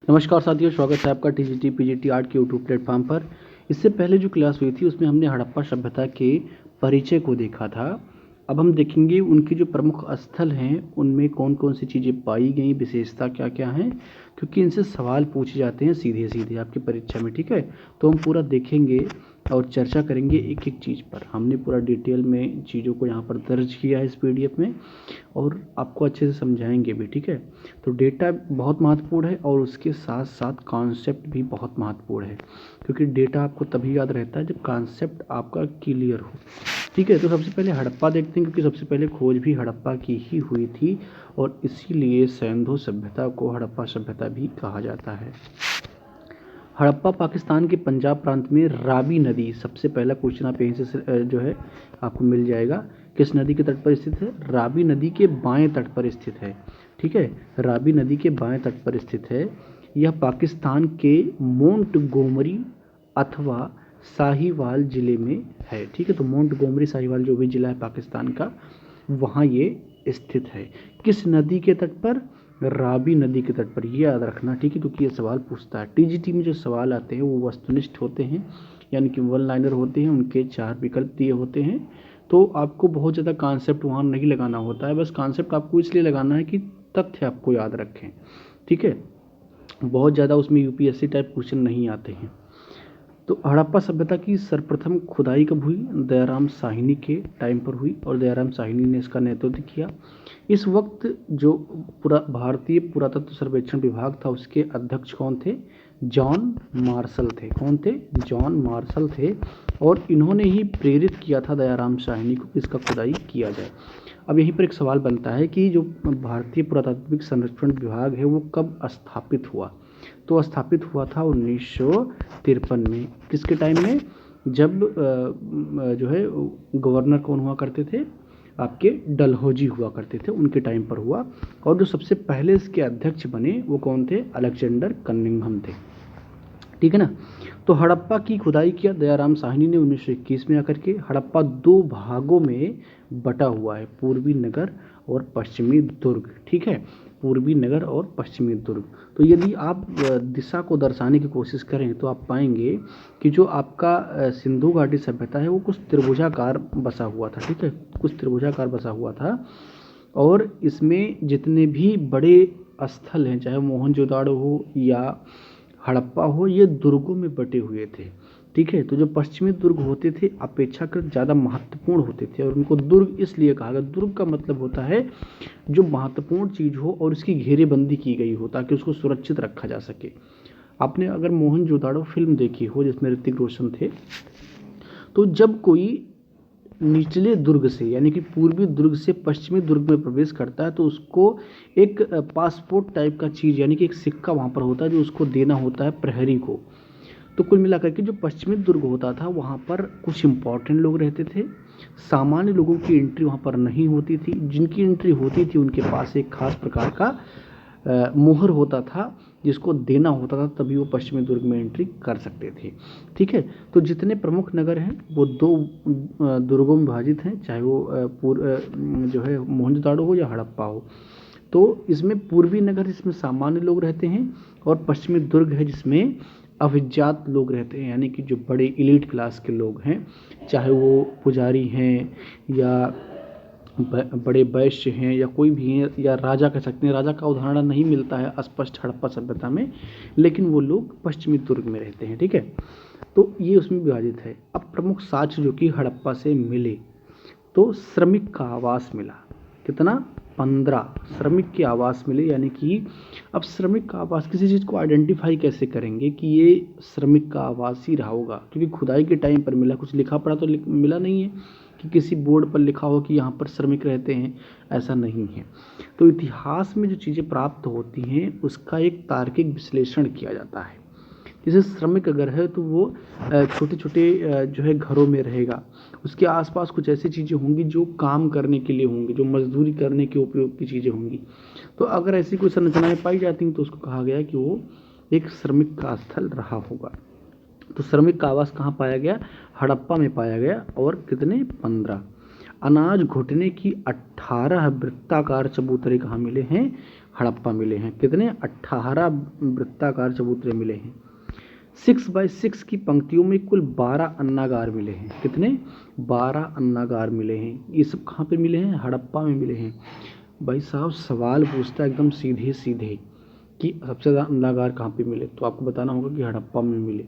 नमस्कार साथियों, स्वागत है आपका टीजीटी पीजीटी आर्ट के यूट्यूब प्लेटफॉर्म पर। इससे पहले जो क्लास हुई थी उसमें हमने हड़प्पा सभ्यता के परिचय को देखा था। अब हम देखेंगे उनकी जो प्रमुख स्थल हैं उनमें कौन कौन सी चीज़ें पाई गई, विशेषता क्या क्या हैं, क्योंकि इनसे सवाल पूछे जाते हैं सीधे सीधे आपकी परीक्षा में। ठीक है, तो हम पूरा देखेंगे और चर्चा करेंगे एक एक चीज़ पर। हमने पूरा डिटेल में चीज़ों को यहाँ पर दर्ज किया है इस पीडीएफ में और आपको अच्छे से समझाएंगे भी। ठीक है, तो डेटा बहुत महत्वपूर्ण है और उसके साथ साथ कॉन्सेप्ट भी बहुत महत्वपूर्ण है, क्योंकि डेटा आपको तभी याद रहता है जब कॉन्सेप्ट आपका क्लियर हो। ठीक है, तो सबसे पहले हड़प्पा देखते हैं, क्योंकि सबसे पहले खोज भी हड़प्पा की ही हुई थी और इसीलिए सैंधो सभ्यता को हड़प्पा सभ्यता भी कहा जाता है। हड़प्पा पाकिस्तान के पंजाब प्रांत में रावी नदी, सबसे पहला क्वेश्चन आप यहीं से जो है आपको मिल जाएगा। किस नदी के तट पर स्थित है? रावी नदी के बाएं तट पर स्थित है। ठीक है, रावी नदी के बाएं तट पर स्थित है। यह पाकिस्तान के मोंटगोमरी अथवा साहिवाल जिले में है। ठीक है, तो मोंटगोमरी साहिवाल जो भी जिला है पाकिस्तान का, वहाँ ये स्थित है। किस नदी के तट पर? रावी नदी के तट पर। ये याद रखना, ठीक है, क्योंकि ये सवाल पूछता है। टीजीटी में जो सवाल आते हैं वो वस्तुनिष्ठ होते हैं, यानी कि वन लाइनर होते हैं। उनके 4 विकल्प दिए होते हैं, तो आपको बहुत ज़्यादा कॉन्सेप्ट वहाँ नहीं लगाना होता है। बस कॉन्सेप्ट आपको इसलिए लगाना है कि तथ्य आपको याद रखें। ठीक है, बहुत ज़्यादा उसमें यूपीएससी टाइप क्वेश्चन नहीं आते हैं। तो हड़प्पा सभ्यता की सर्वप्रथम खुदाई कब हुई? दयाराम साहनी के टाइम पर हुई और दयाराम साहनी ने इसका नेतृत्व किया। इस वक्त जो भारतीय पुरातत्व सर्वेक्षण विभाग था उसके अध्यक्ष कौन थे? जॉन मार्शल थे। कौन थे? जॉन मार्शल थे, और इन्होंने ही प्रेरित किया था दयाराम साहनी को कि इसका खुदाई किया जाए। अब यहीं पर एक सवाल बनता है कि जो भारतीय पुरातात्विक सर्वेक्षण विभाग है वो कब स्थापित हुआ? तो स्थापित हुआ था 1953 में। किसके टाइम में? जब जो है गवर्नर कौन हुआ करते थे? आपके डलहौजी हुआ करते थे, उनके टाइम पर हुआ। और जो सबसे पहले इसके अध्यक्ष बने वो कौन थे? अलेक्जेंडर कनिंघम थे। ठीक है ना। तो हड़प्पा की खुदाई किया दयाराम साहनी ने 1921 में आकर के। हड़प्पा 2 भागों में बटा हुआ है, पूर्वी नगर और पश्चिमी दुर्ग। ठीक है, पूर्वी नगर और पश्चिमी दुर्ग। तो यदि आप दिशा को दर्शाने की कोशिश करें तो आप पाएंगे कि जो आपका सिंधु घाटी सभ्यता है वो कुछ त्रिभुजाकार बसा हुआ था। ठीक है, कुछ त्रिभुजाकार बसा हुआ था, और इसमें जितने भी बड़े स्थल हैं, चाहे मोहनजोदाड़ो हो या हड़प्पा हो, ये दुर्गों में बटे हुए थे। ठीक है, तो जो पश्चिमी दुर्ग होते थे अपेक्षाकृत ज़्यादा महत्वपूर्ण होते थे, और उनको दुर्ग इसलिए कहा गया। दुर्ग का मतलब होता है जो महत्वपूर्ण चीज़ हो और उसकी घेरेबंदी की गई हो ताकि उसको सुरक्षित रखा जा सके। आपने अगर मोहनजोदाड़ो फिल्म देखी हो जिसमें ऋतिक रोशन थे, तो जब कोई निचले दुर्ग से यानी कि पूर्वी दुर्ग से पश्चिमी दुर्ग में प्रवेश करता है तो उसको एक पासपोर्ट टाइप का चीज़ यानी कि एक सिक्का वहाँ पर होता है जो उसको देना होता है प्रहरी को। तो कुल मिलाकर के जो पश्चिमी दुर्ग होता था वहाँ पर कुछ इम्पॉर्टेंट लोग रहते थे, सामान्य लोगों की एंट्री वहाँ पर नहीं होती थी। जिनकी एंट्री होती थी उनके पास एक खास प्रकार का मोहर होता था जिसको देना होता था, तभी वो पश्चिमी दुर्ग में एंट्री कर सकते थे। ठीक है, तो जितने प्रमुख नगर हैं वो 2 दुर्गों में विभाजित हैं, चाहे वो जो है मोहनजोदाड़ो हो या हड़प्पा हो। तो इसमें पूर्वी नगर जिसमें सामान्य लोग रहते हैं, और पश्चिमी दुर्ग है जिसमें अभिजात लोग रहते हैं, यानी कि जो बड़े एलीट क्लास के लोग हैं, चाहे वो पुजारी हैं या बड़े वैश्य हैं या कोई भी हैं, या राजा कह सकते हैं। राजा का उदाहरण नहीं मिलता है स्पष्ट हड़प्पा सभ्यता में, लेकिन वो लोग पश्चिमी दुर्ग में रहते हैं। ठीक है, तो ये उसमें विभाजित है। अब प्रमुख साक्ष्य जो कि हड़प्पा से मिले, तो श्रमिक का आवास मिला। कितना? 15 श्रमिक के आवास मिले। यानी कि अब श्रमिक का आवास, किसी चीज़ को आइडेंटिफाई कैसे करेंगे कि ये श्रमिक का आवास ही रहा होगा? क्योंकि खुदाई के टाइम पर मिला, कुछ लिखा पढ़ा तो मिला नहीं है कि किसी बोर्ड पर लिखा हो कि यहाँ पर श्रमिक रहते हैं, ऐसा नहीं है। तो इतिहास में जो चीज़ें प्राप्त होती हैं उसका एक तार्किक विश्लेषण किया जाता है। जैसे श्रमिक अगर है तो वो छोटे छोटे जो है घरों में रहेगा, उसके आसपास कुछ ऐसी चीज़ें होंगी जो काम करने के लिए होंगी, जो मजदूरी करने के उपयोग की चीज़ें होंगी। तो अगर ऐसी कोई संरचनाएं पाई जाती हैं तो उसको कहा गया कि वो एक श्रमिक का स्थल रहा होगा। तो श्रमिक का आवास कहाँ पाया गया? हड़प्पा में पाया गया। और कितने? 15। अनाज घुटने की 18 वृत्ताकार चबूतरे कहाँ मिले हैं? हड़प्पा मिले हैं। कितने? 18 वृत्ताकार चबूतरे मिले हैं। 6x6 की पंक्तियों में कुल 12 अन्नागार मिले हैं। कितने? 12 अन्नागार मिले हैं। ये सब कहाँ पे मिले हैं? हड़प्पा में मिले हैं। भाई साहब सवाल पूछता है एकदम सीधे सीधे कि सबसे ज़्यादा अन्नागार कहाँ पे मिले, तो आपको बताना होगा कि हड़प्पा में मिले।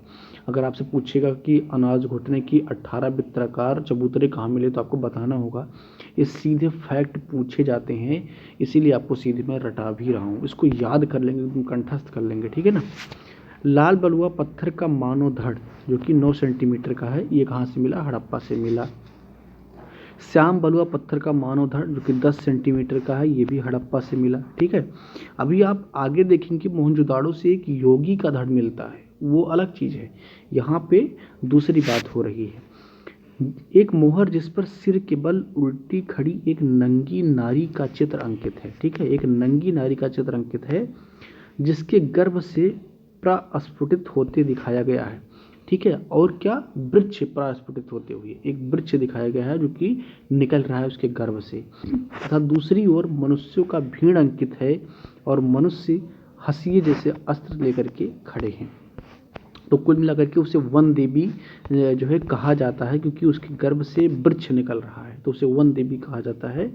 अगर आपसे पूछेगा कि अनाज घुटने की 18 वृत्ताकार चबूतरे कहाँ मिले, तो आपको बताना होगा। ये सीधे फैक्ट पूछे जाते हैं, इसीलिए आपको सीधे मैं रटा भी रहा हूँ। इसको याद कर लेंगे, तुम कंठस्थ कर लेंगे, ठीक है ना। लाल बलुआ पत्थर का मानव धड़ जो कि 9 सेंटीमीटर का है, ये कहाँ से मिला? हड़प्पा से मिला। श्याम बलुआ पत्थर का मानव धड़ जो कि 10 सेंटीमीटर का है, ये भी हड़प्पा से मिला। ठीक है, अभी आप आगे देखेंगे मोहनजोदाड़ो से एक योगी का धड़ मिलता है, वो अलग चीज़ है। यहाँ पे दूसरी बात हो रही है। एक मोहर जिस पर सिर के बल उल्टी खड़ी एक नंगी नारी का चित्र अंकित है। ठीक है, एक नंगी नारी का चित्र अंकित है जिसके गर्भ से प्रस्फुटित होते दिखाया गया है। ठीक है, और क्या? वृक्ष प्रस्फुटित होते हुए एक वृक्ष दिखाया गया है जो कि निकल रहा है उसके गर्भ से। तथा दूसरी ओर मनुष्यों का भीड़ अंकित है और मनुष्य हंसिए जैसे अस्त्र लेकर के खड़े हैं। तो कुल मिलाकर के उसे वन देवी जो है कहा जाता है, क्योंकि उसके गर्भ से वृक्ष निकल रहा है, तो उसे वन देवी कहा जाता है।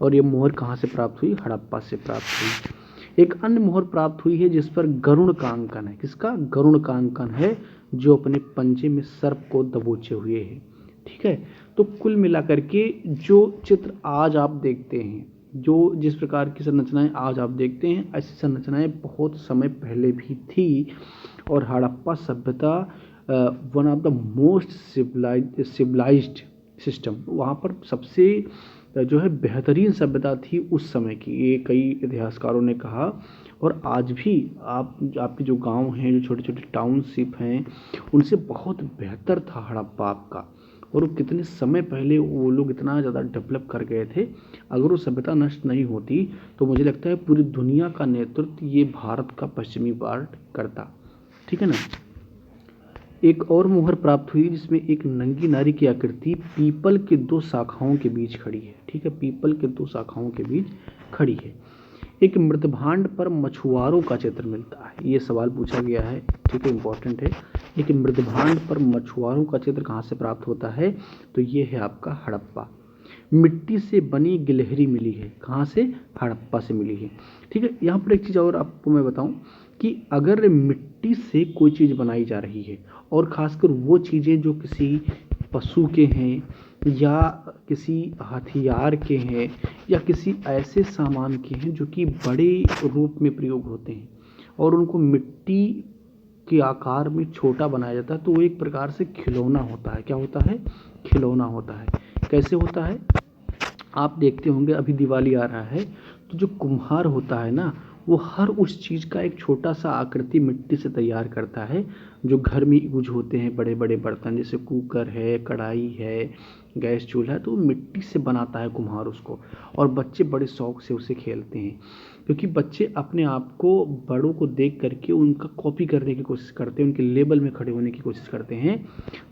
और ये मोहर कहाँ से प्राप्त हुई? हड़प्पा से प्राप्त हुई। एक अन्य मोहर प्राप्त हुई है जिस पर गरुड़ का अंकन है। किसका? गरुड़ का अंकन है, जो अपने पंजे में सर्प को दबोचे हुए है। ठीक है, तो कुल मिलाकर के जो चित्र आज आप देखते हैं, जो जिस प्रकार की संरचनाएं आज आप देखते हैं, ऐसी संरचनाएं बहुत समय पहले भी थी। और हड़प्पा सभ्यता one of the most civilized system, वहाँ पर सबसे जो है बेहतरीन सभ्यता थी उस समय की, ये कई इतिहासकारों ने कहा। और आज भी आपके जो गांव हैं, जो छोटे छोटे टाउनशिप हैं, उनसे बहुत बेहतर था हड़प्पा आपका। और वो कितने समय पहले वो लोग इतना ज़्यादा डेवलप कर गए थे। अगर वो सभ्यता नष्ट नहीं होती तो मुझे लगता है पूरी दुनिया का नेतृत्व ये भारत का पश्चिमी पार्ट करता। ठीक है ना। एक और मोहर प्राप्त हुई जिसमें एक नंगी नारी की आकृति पीपल के 2 शाखाओं के बीच खड़ी है। ठीक है, पीपल के 2 शाखाओं के बीच खड़ी है। एक मृदभांड पर मछुआरों का चित्र मिलता है, ये सवाल पूछा गया है। ठीक है, इंपॉर्टेंट है। एक मृदभांड पर मछुआरों का चित्र कहाँ से प्राप्त होता है? तो ये है आपका हड़प्पा। मिट्टी से बनी गिलहरी मिली है, कहाँ से? हड़प्पा से मिली है। ठीक है, यहाँ पर एक चीज़ और आपको मैं बताऊँ कि अगर मिट्टी से कोई चीज़ बनाई जा रही है, और ख़ासकर वो चीज़ें जो किसी पशु के हैं या किसी हथियार के हैं या किसी ऐसे सामान के हैं जो कि बड़े रूप में प्रयोग होते हैं, और उनको मिट्टी के आकार में छोटा बनाया जाता है, तो वो एक प्रकार से खिलौना होता है। क्या होता है? खिलौना होता है। कैसे होता है? आप देखते होंगे अभी दिवाली आ रहा है, तो जो कुम्हार होता है ना, वो हर उस चीज़ का एक छोटा सा आकृति मिट्टी से तैयार करता है, जो घर में यूज होते हैं बड़े बड़े बर्तन, जैसे कुकर है, कढ़ाई है, गैस चूल्हा है, तो वो मिट्टी से बनाता है कुम्हार उसको। और बच्चे बड़े शौक से उसे खेलते हैं, क्योंकि बच्चे अपने आप को बड़ों को देख करके उनका कॉपी करने की कोशिश करते हैं, उनके लेवल में खड़े होने की कोशिश करते हैं,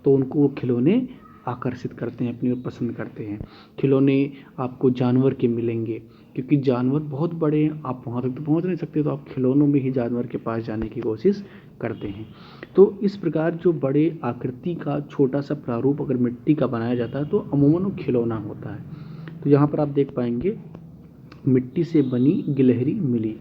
तो उनको वो खिलौने आकर्षित करते हैं, अपनी ओर पसंद करते हैं। खिलौने आपको जानवर के मिलेंगे, क्योंकि जानवर बहुत बड़े हैं, आप वहाँ तक तो पहुँच नहीं सकते, तो आप खिलौनों में ही जानवर के पास जाने की कोशिश करते हैं। तो इस प्रकार जो बड़े आकृति का छोटा सा प्रारूप अगर मिट्टी का बनाया जाता है तो अमूमन वो खिलौना होता है। तो यहाँ पर आप देख पाएंगे मिट्टी से बनी गिलहरी मिली।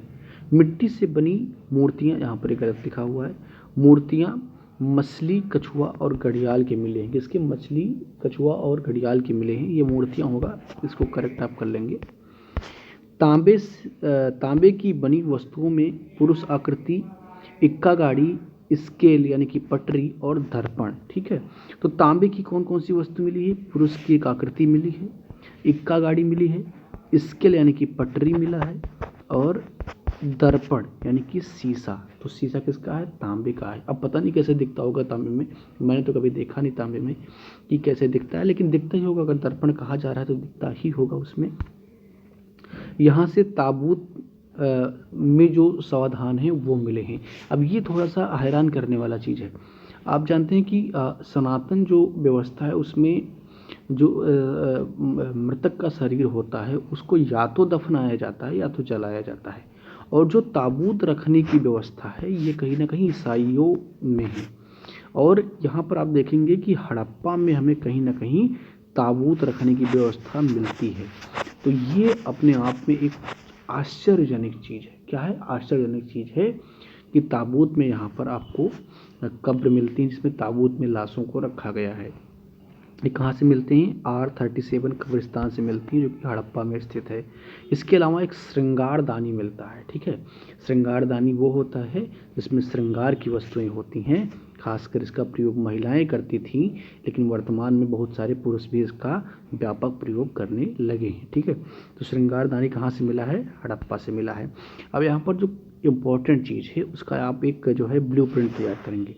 मिट्टी से बनी मूर्तियाँ, यहाँ पर एक गलत लिखा हुआ है, मूर्तियाँ मछली, कछुआ और घड़ियाल के मिले हैं। किसके? मछली, कछुआ और घड़ियाल के मिले हैं, ये मूर्तियाँ होगा, इसको करेक्ट आप कर लेंगे। तांबे की बनी वस्तुओं में पुरुष आकृति, इक्का गाड़ी, स्केल यानी कि पटरी और दर्पण। ठीक है, तो तांबे की कौन कौन सी वस्तु मिली है? पुरुष की एक आकृति मिली है, इक्का गाड़ी मिली है, स्केल यानी कि पटरी मिला है, और दर्पण यानी कि शीशा। तो शीशा किसका है? तांबे का है। अब पता नहीं कैसे दिखता होगा तांबे में, मैंने तो कभी देखा नहीं तांबे में कि कैसे दिखता है, लेकिन दिखता ही होगा। अगर दर्पण कहा जा रहा है तो दिखता ही होगा उसमें। यहाँ से ताबूत में जो सावधान है वो मिले हैं। अब ये थोड़ा सा हैरान करने वाला चीज़ है। आप जानते हैं कि सनातन जो व्यवस्था है उसमें जो मृतक का शरीर होता है उसको या तो दफनाया जाता है या तो जलाया जाता है। और जो ताबूत रखने की व्यवस्था है ये कहीं ना कहीं ईसाइयों में है। और यहाँ पर आप देखेंगे कि हड़प्पा में हमें कहीं ना कहीं ताबूत रखने की व्यवस्था मिलती है। तो ये अपने आप में एक आश्चर्यजनक चीज़ है। क्या है? आश्चर्यजनक चीज़ है कि ताबूत में यहाँ पर आपको कब्र मिलती है जिसमें ताबूत में लाशों को रखा गया है। ये कहाँ से मिलते हैं? R37 कब्रिस्तान से मिलती है जो कि हड़प्पा में स्थित है। इसके अलावा एक श्रृंगारदानी मिलता है। ठीक है, श्रृंगारदानी वो होता है जिसमें श्रृंगार की वस्तुएं होती हैं। खासकर इसका प्रयोग महिलाएं करती थीं, लेकिन वर्तमान में बहुत सारे पुरुष भी इसका व्यापक प्रयोग करने लगे हैं। ठीक है, तो श्रृंगारदानी कहाँ से मिला है? हड़प्पा से मिला है। अब यहाँ पर जो इम्पोर्टेंट चीज़ है उसका आप एक जो है ब्लूप्रिंट तैयार करेंगे।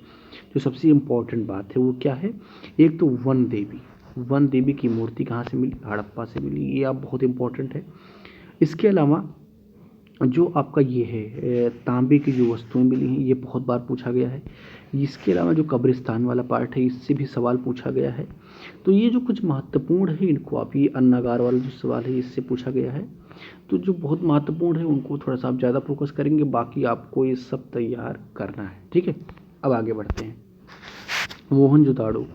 जो सबसे इम्पोर्टेंट बात है वो क्या है? एक तो वन देवी की मूर्ति कहाँ से मिली? हड़प्पा से मिली। ये आप बहुत इम्पोर्टेंट है। इसके अलावा जो आपका ये है तांबे की जो वस्तुएं मिली हैं ये बहुत बार पूछा गया है। इसके अलावा जो कब्रिस्तान वाला पार्ट है इससे भी सवाल पूछा गया है। तो ये जो कुछ महत्वपूर्ण है इनको आप, ये अन्नागार वाला जो सवाल है इससे पूछा गया है। तो जो बहुत महत्वपूर्ण है उनको थोड़ा सा आप ज़्यादा फोकस करेंगे, बाकी आपको ये सब तैयार करना है। ठीक है, अब आगे बढ़ते हैं। मोहनजोदाड़ो।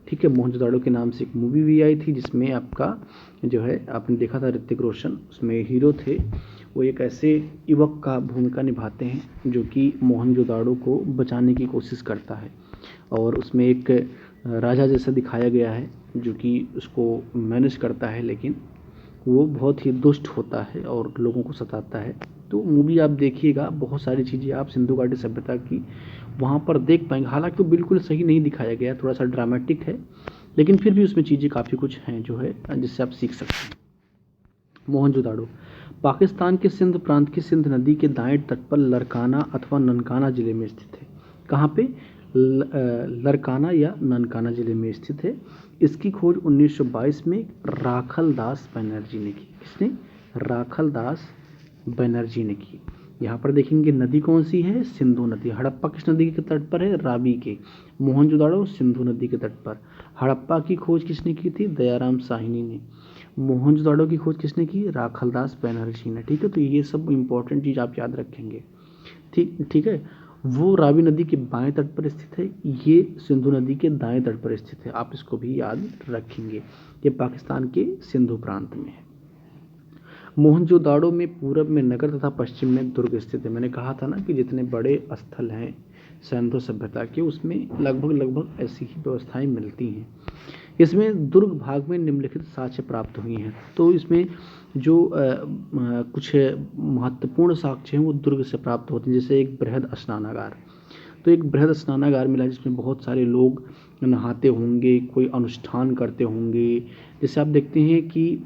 ठीक है, मोहनजोदाड़ो के नाम से एक मूवी भी आई थी जिसमें आपका जो है आपने देखा था ऋतिक रोशन उसमें हीरो थे। वो एक ऐसे युवक का भूमिका निभाते हैं जो कि मोहनजोदाड़ो को बचाने की कोशिश करता है, और उसमें एक राजा जैसा दिखाया गया है जो कि उसको मैनेज करता है, लेकिन वो बहुत ही दुष्ट होता है और लोगों को सताता है। तो मूवी आप देखिएगा, बहुत सारी चीज़ें आप सिंधु घाटी सभ्यता की वहाँ पर देख पाएंगे। हालांकि वो बिल्कुल सही नहीं दिखाया गया, थोड़ा सा ड्रामेटिक है, लेकिन फिर भी उसमें चीज़ें काफ़ी कुछ हैं जो है जिससे आप सीख सकते हैं। मोहनजोदाड़ो पाकिस्तान के सिंध प्रांत की सिंध नदी के दाएं तट पर लरकाना अथवा ननकाना जिले में स्थित है। कहाँ पे? लरकाना या ननकाना जिले में स्थित है। इसकी खोज 1922 में राखलदास बनर्जी ने की। किसने? राखलदास बनर्जी ने की। यहाँ पर देखेंगे नदी कौन सी है? सिंधु नदी। हड़प्पा किस नदी के तट पर है? रावी के। मोहनजोदाड़ो सिंधु नदी के तट पर। हड़प्पा की खोज किसने की थी? दयाराम साहनी ने। मोहनजोदाड़ो की खोज किसने की? राखलदास बनर्जी ने। ठीक है, तो ये सब इंपॉर्टेंट चीज़ आप याद रखेंगे। ठीक है, वो रावी नदी के बाएं तट पर स्थित है, ये सिंधु नदी के दाएं तट पर स्थित है। आप इसको भी याद रखेंगे। ये पाकिस्तान के सिंधु प्रांत में है। मोहनजोदाड़ो में पूरब में नगर तथा पश्चिम में दुर्ग स्थित है। मैंने कहा था ना कि जितने बड़े स्थल हैं सिंधु सभ्यता के उसमें लगभग ऐसी ही व्यवस्थाएं मिलती हैं। इसमें दुर्ग भाग में निम्नलिखित साक्ष्य प्राप्त हुई हैं। तो इसमें जो कुछ महत्वपूर्ण साक्ष्य हैं वो दुर्ग से प्राप्त होते हैं। जैसे एक बृहद स्नानागार, तो एक बृहद स्नानागार मिला जिसमें बहुत सारे लोग नहाते होंगे, कोई अनुष्ठान करते होंगे। जैसे आप देखते हैं कि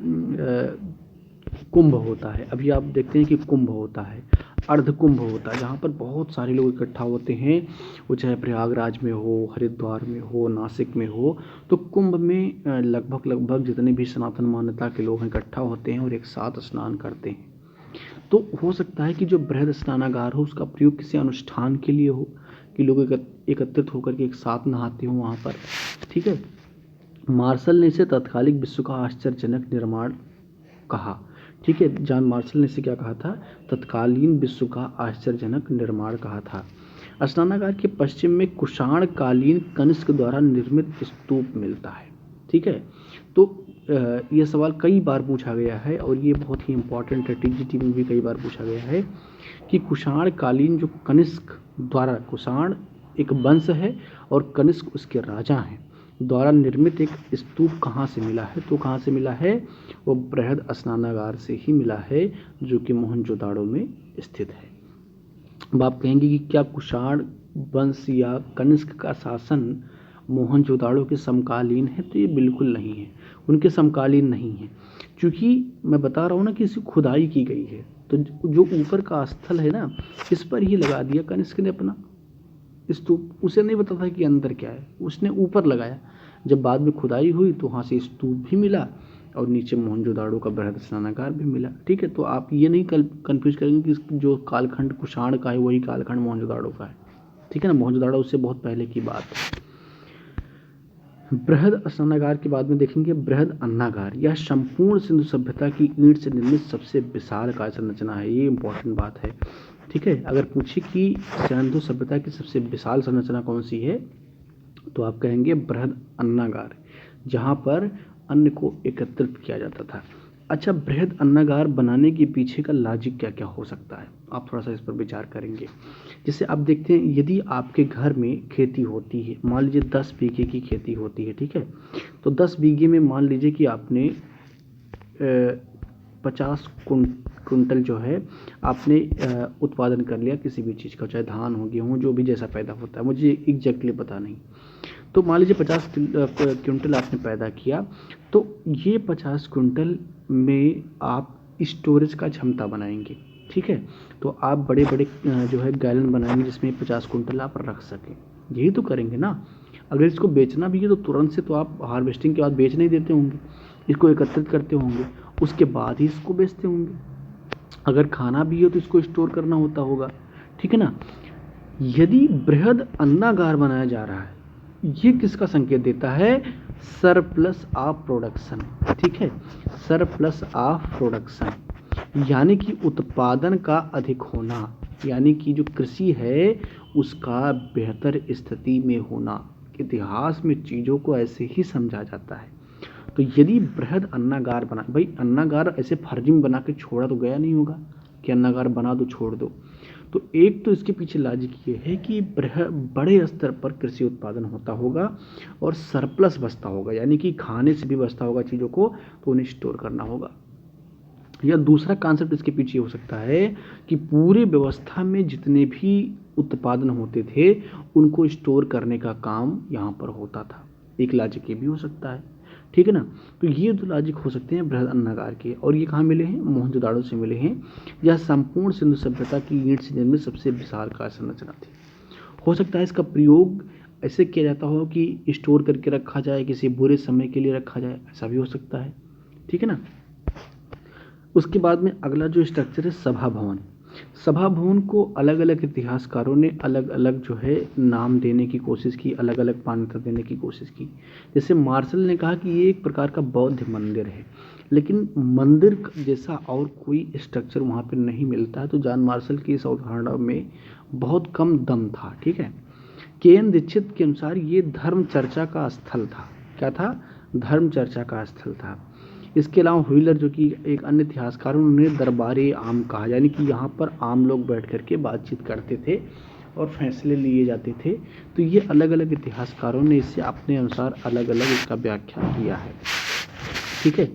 कुंभ होता है, अभी आप देखते हैं कि कुंभ होता है, अर्ध कुंभ होता है, जहाँ पर बहुत सारे लोग इकट्ठा होते हैं। वो चाहे प्रयागराज में हो, हरिद्वार में हो, नासिक में हो। तो कुंभ में लगभग जितने भी सनातन मान्यता के लोग इकट्ठा होते हैं और एक साथ स्नान करते हैं। तो हो सकता है कि जो बृहद स्नानागार हो उसका प्रयोग किसी अनुष्ठान के लिए हो, कि लोग एकत्रित होकर के एक साथ नहाते हों वहाँ पर। ठीक है, मार्शल ने इसे तत्कालिक विश्व का आश्चर्यजनक निर्माण कहा। ठीक है, जॉन मार्शल ने इसे क्या कहा था? तत्कालीन विश्व का आश्चर्यजनक निर्माण कहा था। स्नानागार के पश्चिम में कुषाण कालीन कनिष्क द्वारा निर्मित स्तूप मिलता है। ठीक है, तो यह सवाल कई बार पूछा गया है और ये बहुत ही इंपॉर्टेंट है। टीजीटी में भी कई बार पूछा गया है कि कुषाण कालीन जो कनिष्क द्वारा, कुषाण एक वंश है और कनिष्क उसके राजा हैं, द्वारा निर्मित एक स्तूप कहाँ से मिला है? तो कहाँ से मिला है? वो बृहद स्नानागार से ही मिला है जो कि मोहनजोदाड़ो में स्थित है। अब आप कहेंगे कि क्या कुषाण वंश या कनिष्क का शासन मोहनजोदाड़ो के समकालीन है? तो ये बिल्कुल नहीं है, उनके समकालीन नहीं है, क्योंकि मैं बता रहा हूँ ना कि इसकी खुदाई की गई है। तो जो ऊपर का स्थल है ना, इस पर ही लगा दिया कनिष्क ने अपना स्तूप। उसे नहीं पता था कि अंदर क्या है, उसने ऊपर लगाया। जब बाद में खुदाई हुई तो वहाँ से स्तूप भी मिला और नीचे मोहनजोदाड़ो का बृहद स्नानागार भी मिला। ठीक है, तो आप ये नहीं कंफ्यूज करेंगे कि जो कालखंड कुषाण का है वही कालखंड मोहनजोदाड़ो का है। ठीक है ना, मोहनजोदाड़ो उससे बहुत पहले की बात है। बृहद स्नानागार के बाद में देखेंगे बृहद अन्नागार। यह संपूर्ण सिंधु सभ्यता की ईंट से निर्मित सबसे विशालकाय संरचना है। ये इंपॉर्टेंट बात है, ठीक है। अगर पूछे कि सिंधु सभ्यता की सबसे विशाल संरचना कौन सी है, तो आप कहेंगे बृहद अन्नागार, जहाँ पर अन्न को एकत्रित किया जाता था। अच्छा, बृहद अन्नागार बनाने के पीछे का लॉजिक क्या क्या हो सकता है, आप थोड़ा सा इस पर विचार करेंगे। जैसे आप देखते हैं, यदि आपके घर में खेती होती है, मान लीजिए 10 बीघे की खेती होती है, ठीक है, तो 10 बीघे में मान लीजिए कि आपने 50 कुंटल जो है आपने उत्पादन कर लिया किसी भी चीज़ का, चाहे धान हो, गेहूँ, जो भी जैसा पैदा होता है, मुझे एग्जैक्टली पता नहीं। तो मान लीजिए 50 क्विंटल आपने पैदा किया, तो ये 50 क्विंटल में आप स्टोरेज का क्षमता बनाएंगे, ठीक है। तो आप बड़े बड़े जो है गैलन बनाएंगे जिसमें 50 कुंटल आप रख सकें, यही तो करेंगे ना। अगर इसको बेचना भी है तो तुरंत से तो आप हार्वेस्टिंग के बाद बेच नहीं देते होंगे, इसको एकत्रित करते होंगे, उसके बाद ही इसको बेचते होंगे। अगर खाना भी है तो इसको स्टोर करना होता होगा, ठीक है ना। यदि बृहद अन्नागार बनाया जा रहा है, ये किसका संकेत देता है, सरप्लस ऑफ प्रोडक्शन, ठीक है, सरप्लस ऑफ प्रोडक्शन, यानी कि उत्पादन का अधिक होना, यानी कि जो कृषि है उसका बेहतर स्थिति में होना। इतिहास में चीज़ों को ऐसे ही समझा जाता है। तो यदि बृहद अन्नागार बना, भाई अन्नागार ऐसे फर्जी में बना के छोड़ा तो गया नहीं होगा कि अन्नागार बना दो छोड़ दो। तो एक तो इसके पीछे लॉजिक ये है कि बड़े स्तर पर कृषि उत्पादन होता होगा और सरप्लस बचता होगा, यानी कि खाने से भी बचता होगा चीज़ों को, तो उन्हें स्टोर करना होगा। या दूसरा कॉन्सेप्ट इसके पीछे हो सकता है कि पूरी व्यवस्था में जितने भी उत्पादन होते थे उनको स्टोर करने का काम यहाँ पर होता था। एक लॉजिक ये भी हो सकता है, ठीक है ना। तो ये दो लॉजिक हो सकते हैं बृहद अन्नागार के, और ये कहाँ मिले हैं, मोहनजोदाड़ो से मिले हैं। यह संपूर्ण सिंधु सभ्यता की ईंट से निर्मित सबसे विशालकाय संरचना थी। हो सकता है इसका प्रयोग ऐसे किया जाता हो कि स्टोर करके रखा जाए, किसी बुरे समय के लिए रखा जाए, ऐसा भी हो सकता है, ठीक है ना। उसके बाद में अगला जो स्ट्रक्चर है सभा भवन। सभा भवन को अलग अलग इतिहासकारों ने अलग अलग जो है नाम देने की कोशिश की, अलग अलग मान्यता देने की कोशिश की। जैसे मार्शल ने कहा कि ये एक प्रकार का बौद्ध मंदिर है, लेकिन मंदिर जैसा और कोई स्ट्रक्चर वहाँ पर नहीं मिलता है। तो जॉन मार्शल की इस अवधारणा में बहुत कम दम था, ठीक है। के एन दीक्षित के अनुसार ये धर्म चर्चा का स्थल था। क्या था, धर्म चर्चा का स्थल था। इसके अलावा व्हीलर जो कि एक अन्य इतिहासकार, उन्होंने दरबारे आम कहा, यानी कि यहाँ पर आम लोग बैठ कर के बातचीत करते थे और फैसले लिए जाते थे। तो ये अलग अलग इतिहासकारों ने इससे अपने अनुसार अलग अलग इसका व्याख्या किया है, ठीक है।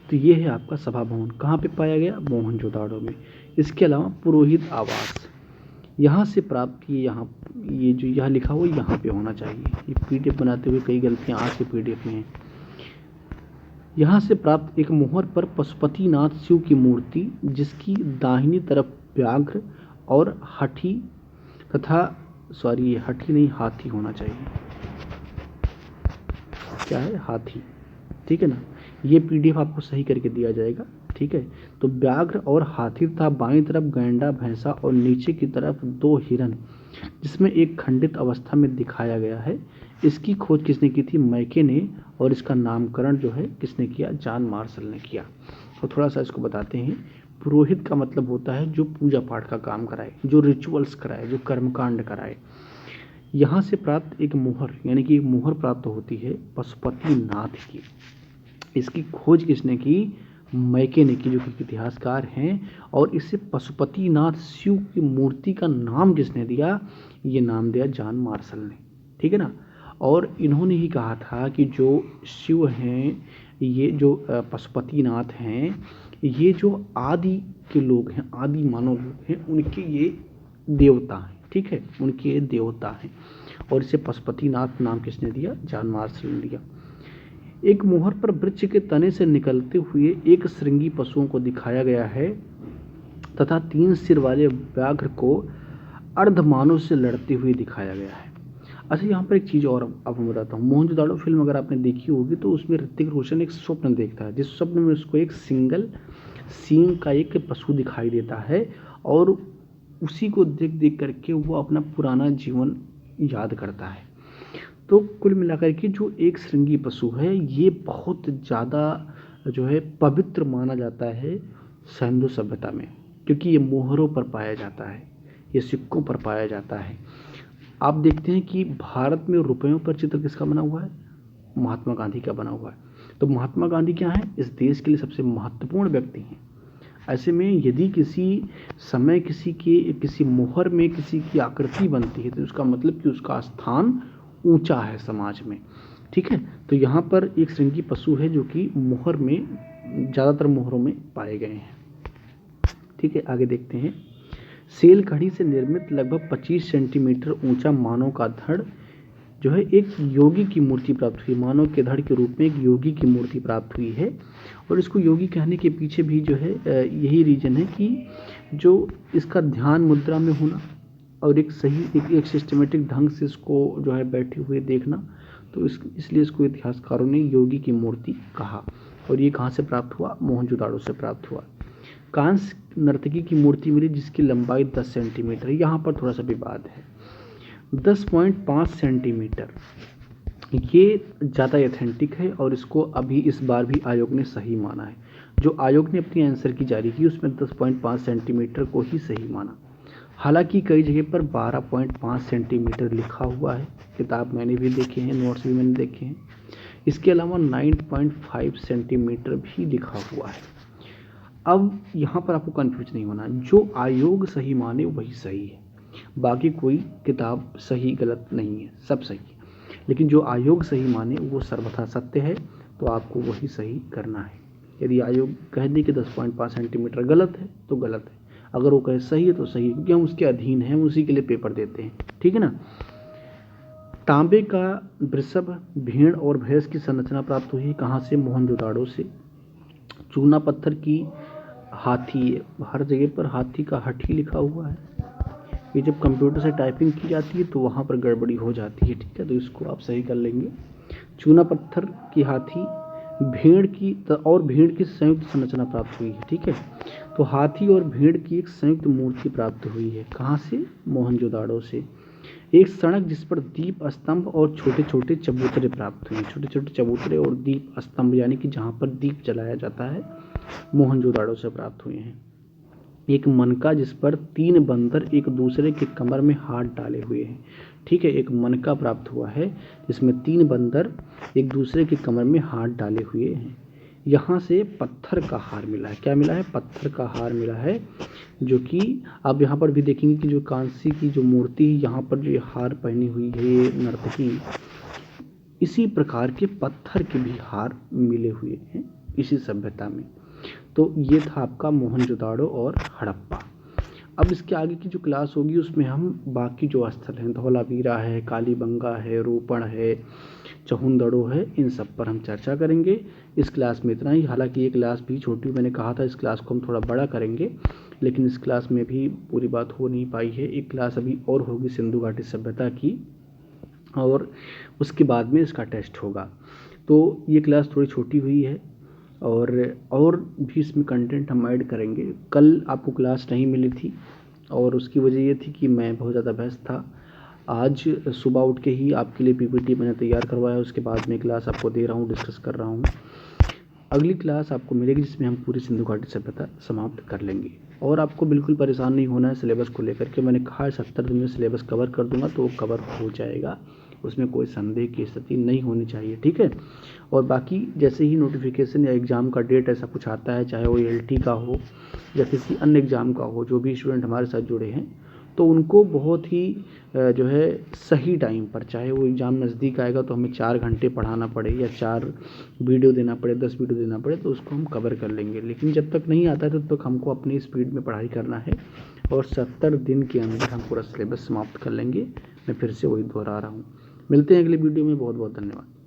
तो ये है आपका सभा भवन, कहाँ पे पाया गया, मोहनजोदाड़ो में। इसके अलावा पुरोहित आवास, यहाँ से प्राप्त किए, यहाँ ये जो यहाँ लिखा हुआ यहाँ पे होना चाहिए, ये पीडीएफ बनाते हुए कई गलतियाँ आज के पीडीएफ में हैं। यहाँ से प्राप्त एक मोहर पर पशुपतिनाथ शिव की मूर्ति, जिसकी दाहिनी तरफ व्याघ्र और हाथी तथा, सॉरी ये हाथी नहीं हाथी होना चाहिए, क्या है, हाथी, ठीक है ना। ये पीडीएफ आपको सही करके दिया जाएगा, ठीक है। तो व्याघ्र और हाथी तथा बाईं तरफ गैंडा भैंसा और नीचे की तरफ 2 हिरन, जिसमें एक खंडित अवस्था में दिखाया गया है। इसकी खोज किसने की थी, मैके ने, और इसका नामकरण जो है किसने किया, जॉन मार्शल ने किया। तो थोड़ा सा इसको बताते हैं। पुरोहित का मतलब होता है जो पूजा पाठ का काम कराए, जो रिचुअल्स कराए, जो कर्मकांड कराए। यहाँ से प्राप्त एक मोहर, यानी कि एक मोहर प्राप्त होती है पशुपतिनाथ की। इसकी खोज किसने की, मैके ने की, जो कि इतिहासकार हैं। और इसे पशुपतिनाथ शिव की मूर्ति का नाम किसने दिया, ये नाम दिया जॉन मार्शल ने, ठीक है ना। और इन्होंने ही कहा था कि जो शिव हैं, ये जो पशुपतिनाथ हैं, ये जो आदि के लोग हैं, आदि मानव लोग हैं, उनके ये देवता हैं, ठीक है, उनके ये देवता हैं। और इसे पशुपतिनाथ नाम किसने दिया, जॉन मार्शल ने दिया। एक मोहर पर वृक्ष के तने से निकलते हुए एक श्रृंगी पशुओं को दिखाया गया है तथा 3 सिर वाले व्याघ्र को अर्धमानव से लड़ते हुए दिखाया गया है। अच्छा, यहाँ पर एक चीज़ और अब मैं बताता हूँ। मोहनजोदाड़ो फिल्म अगर आपने देखी होगी तो उसमें ऋतिक रोशन एक स्वप्न देखता है, जिस स्वप्न में उसको एक सिंगल सींग का एक पशु दिखाई देता है, और उसी को देख देख करके वो अपना पुराना जीवन याद करता है। तो कुल मिलाकर के जो एक श्रृंगी पशु है ये बहुत ज़्यादा जो है पवित्र माना जाता है सिंधु सभ्यता में, क्योंकि ये मोहरों पर पाया जाता है, ये सिक्कों पर पाया जाता है। आप देखते हैं कि भारत में रुपयों पर चित्र किसका बना हुआ है? महात्मा गांधी का बना हुआ है। तो महात्मा गांधी क्या है? इस देश के लिए सबसे महत्वपूर्ण व्यक्ति हैं। ऐसे में यदि किसी समय किसी मोहर में किसी की आकृति बनती है तो उसका मतलब कि उसका स्थान ऊंचा है समाज में, ठीक है। तो यहाँ पर एक श्रृंगी पशु है जो कि मोहर में ज़्यादातर मोहरों में पाए गए हैं, ठीक है। आगे देखते हैं। सेल खड़ी से निर्मित लगभग 25 सेंटीमीटर ऊंचा मानव का धड़ जो है एक योगी की मूर्ति प्राप्त हुई। मानव के धड़ के रूप में एक योगी की मूर्ति प्राप्त हुई है। और इसको योगी कहने के पीछे भी जो है यही रीजन है कि जो इसका ध्यान मुद्रा में होना और एक सही एक सिस्टमेटिक ढंग से इसको जो है बैठे हुए देखना, तो इसलिए इसको इतिहासकारों ने योगी की मूर्ति कहा। और ये कहाँ से प्राप्त हुआ? मोहनजोदाड़ो से प्राप्त हुआ। कांस्य नर्तकी की मूर्ति मिली जिसकी लंबाई 10 सेंटीमीटर है। यहाँ पर थोड़ा सा विवाद है। 10.5 सेंटीमीटर ये ज़्यादा एथेंटिक है और इसको अभी इस बार भी आयोग ने सही माना है। जो आयोग ने अपनी आंसर की जारी की उसमें 10.5 सेंटीमीटर को ही सही माना। हालांकि कई जगह पर 12.5 सेंटीमीटर लिखा हुआ है। किताब मैंने भी देखे हैं, नोट्स भी मैंने देखे हैं। इसके अलावा 9.5 सेंटीमीटर भी लिखा हुआ है। अब यहाँ पर आपको कन्फ्यूज नहीं होना, जो आयोग सही माने वही सही है, बाकी कोई किताब सही गलत नहीं है, सब सही है। लेकिन जो आयोग सही माने वो सर्वथा सत्य है, तो आपको वही सही करना है। यदि आयोग कह दे कि 10.5 सेंटीमीटर गलत है तो गलत है, अगर वो कहे सही है तो सही है, क्योंकि हम उसके अधीन हैं, हम उसी के लिए पेपर देते हैं, ठीक है ना। तांबे का वृषभ, भेड़ और भैंस की संरचना प्राप्त हुई है कहाँ से? मोहनजोदाड़ो से। चूना पत्थर की हाथी, हर जगह पर हाथी का हठी लिखा हुआ है। ये जब कंप्यूटर से टाइपिंग की जाती है तो वहाँ पर गड़बड़ी हो जाती है, ठीक है, तो इसको आप सही कर लेंगे। चूना पत्थर की हाथी, भेड़ की संयुक्त संरचना प्राप्त हुई है, ठीक है। तो हाथी और भेड़ की एक संयुक्त मूर्ति प्राप्त हुई है कहाँ से? मोहनजोदाड़ो से। एक सड़क जिस पर दीप स्तंभ और छोटे छोटे चबूतरे प्राप्त हुए। छोटे छोटे चबूतरे और दीप स्तंभ यानी कि जहाँ पर दीप जलाया जाता है, मोहनजोदाड़ो से प्राप्त हुए हैं। एक मनका जिस पर 3 बंदर एक दूसरे के कमर में हाथ डाले हुए हैं, ठीक है। एक मनका प्राप्त हुआ है जिसमें 3 बंदर एक दूसरे के कमर में हाथ डाले हुए हैं। यहाँ से पत्थर का हार मिला है। क्या मिला है? पत्थर का हार मिला है, जो कि आप यहाँ पर भी देखेंगे कि जो कांसी की जो मूर्ति यहाँ पर जो हार पहनी हुई है ये नर्तकी, इसी प्रकार के पत्थर के भी हार मिले हुए हैं इसी सभ्यता में। तो ये था आपका मोहनजोदाड़ो और हड़प्पा। अब इसके आगे की जो क्लास होगी उसमें हम बाकी जो स्थल हैं, धौलावीरा है, कालीबंगा है, रोपण है, चहुंदड़ो है, इन सब पर हम चर्चा करेंगे। इस क्लास में इतना ही। हालांकि ये क्लास भी छोटी, मैंने कहा था इस क्लास को हम थोड़ा बड़ा करेंगे, लेकिन इस क्लास में भी पूरी बात हो नहीं पाई है। एक क्लास अभी और होगी सिंधु घाटी सभ्यता की, और उसके बाद में इसका टेस्ट होगा। तो ये क्लास थोड़ी छोटी हुई है और भी इसमें कंटेंट हम ऐड करेंगे। कल आपको क्लास नहीं मिली थी और उसकी वजह ये थी कि मैं बहुत ज़्यादा व्यस्त था। आज सुबह उठ के ही आपके लिए पीपीटी मैंने तैयार करवाया, उसके बाद में क्लास आपको दे रहा हूँ, डिस्कस कर रहा हूँ। अगली क्लास आपको मिलेगी जिसमें हम पूरी सिंधु घाटी सभ्यता समाप्त कर लेंगे। और आपको बिल्कुल परेशान नहीं होना है सिलेबस को लेकर के। मैंने कहा 70 दिन में सिलेबस कवर कर दूंगा, तो वो कवर हो जाएगा, उसमें कोई संदेह की स्थिति नहीं होनी चाहिए, ठीक है। और बाकी जैसे ही नोटिफिकेशन या एग्ज़ाम का डेट ऐसा कुछ आता है, चाहे वो एलटी का हो या किसी अन्य एग्ज़ाम का हो, जो भी स्टूडेंट हमारे साथ जुड़े हैं, तो उनको बहुत ही जो है सही टाइम पर, चाहे वो एग्ज़ाम नज़दीक आएगा तो हमें 4 घंटे पढ़ाना पड़े या 4 वीडियो देना पड़े, 10 वीडियो देना पड़े, तो उसको हम कवर कर लेंगे। लेकिन जब तक नहीं आता है तब तक हमको अपनी स्पीड में पढ़ाई करना है और 70 दिन के अंदर हम पूरा सिलेबस समाप्त कर लेंगे। मैं फिर से वही दोहरा रहा हूँ। मिलते हैं अगले वीडियो में। बहुत बहुत धन्यवाद।